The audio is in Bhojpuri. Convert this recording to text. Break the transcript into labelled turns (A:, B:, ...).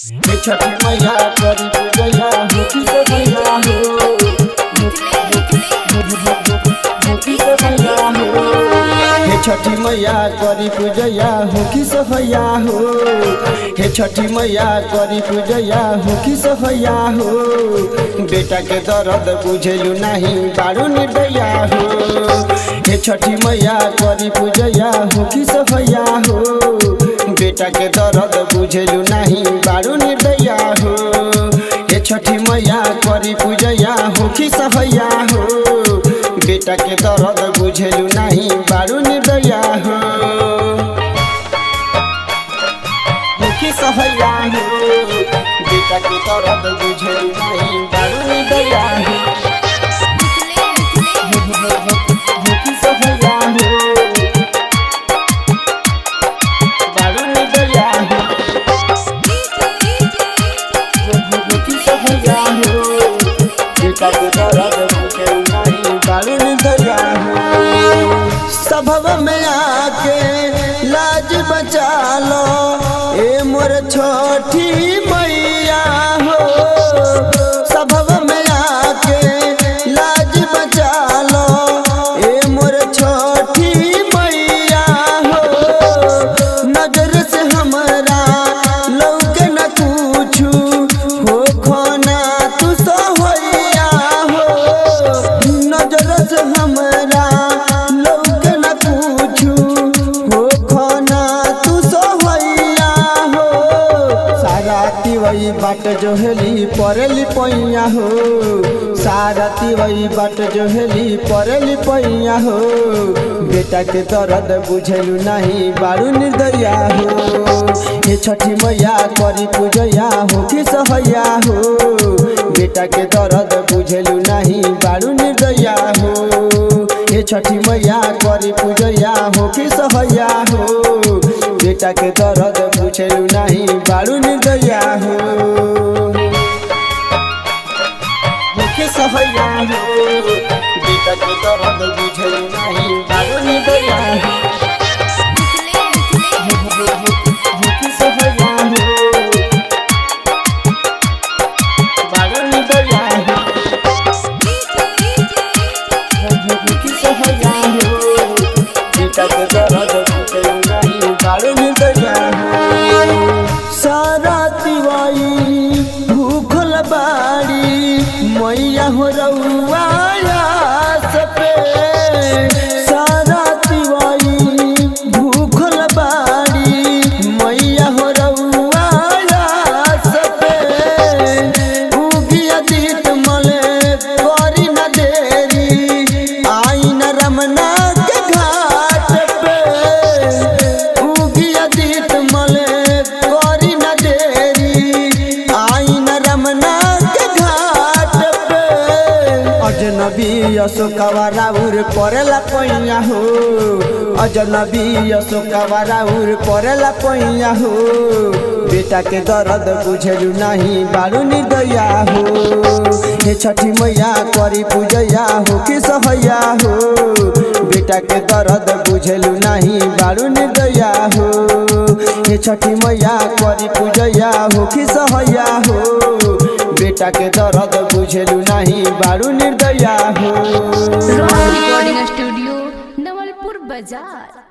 A: छठी मैया करी पूजैया होती से भैया हो होती से भैया हो। हे छठी मैया करी पूजैया होकी से भैया हो। हे छठी मैया करी पूजैया होकी से भैया हो। बेटा के दर्द बुझेलू नहीं बारू निर्दया हो। हे छठी मैया करी पूजैया होकी से भैया हो। बेटा के दर्द बुझेलू नहीं बारू निर्दया हो। हे छठी मैया करी पूजैया होकी से भैया हो। बेटा के दर्द बुझेलू नहीं बारू निर्दया हो। होकी से भैया हो। बेटा के दर्द बुझेलू नहीं बारू निर्दया हो। होकी से भैया हो। बारू निर्दया हो। होकी से भैया हो। बेटा के दर्द बुझेलू नहीं बारू निर्दया हो। सभव में आके लाज बचा लो ए मोर छोटी मैया हो। सभव में आके लाज बचा लो ए मोर छोटी मैया हो। नजर से हमरा लौके न कुछु हो खोना तू सोहैया हो। नजर से हमरा लौके न कुछु हो खोना तू सोहैया हो। साराती वही बाट जोहली परेली पैया हो। साराती वही बाट जोहली परेली पैया हो। बेटा के दर्द बुझेलू नहीं बारू निर्दया हो। हे छठी मैया करी पूजैया होकी सहैया हो। बेटा के दर्द बुझेलू नहीं बारू निर्दया हो। हे छठी मैया करी पूजैया होकी सहैया हो। बेटा के दर्द बुझेलू नहीं बारू निर्दया हो। होकी सहैया हो। बेटा के दर्द बुझेलू नहीं बारू निर्दया हो। होकी सहैया हो। बारू निर्दया हो। होकी सहैया हो। बेटा के दर्द बुझेलू नहीं बारू निर्दया हो। सारा तिवाई भूखल बाड़ी मैया हो रउआ आस पे। सारा तिवाई भूखल बाड़ी मैया हो रउआ आस पे। उगिया दीत मले करी न देरी आई न रमना के घाट पे। उगिया दीत मले करी न देरी आई न रमना के घाट पे। अजनबी अशोकवा राउर परेला पैया हो। अजनबी अशोकवा राउर परेला पैया हो। बेटा के दर्द बुझेलू नहीं बारू निर्दया हो। हे छठी मैया करी पूजैया होकी सहैया हो। बेटा के दर्द बुझेलू नहीं बारू निर्दया हो। हे छठी मैया करी पूजैया होकी सहैया हो। बेटा के दर्द बुझेलू नहीं बारू निर्दया हो।
B: रिकॉर्डिंग स्टूडियो नवलपुर बाजार।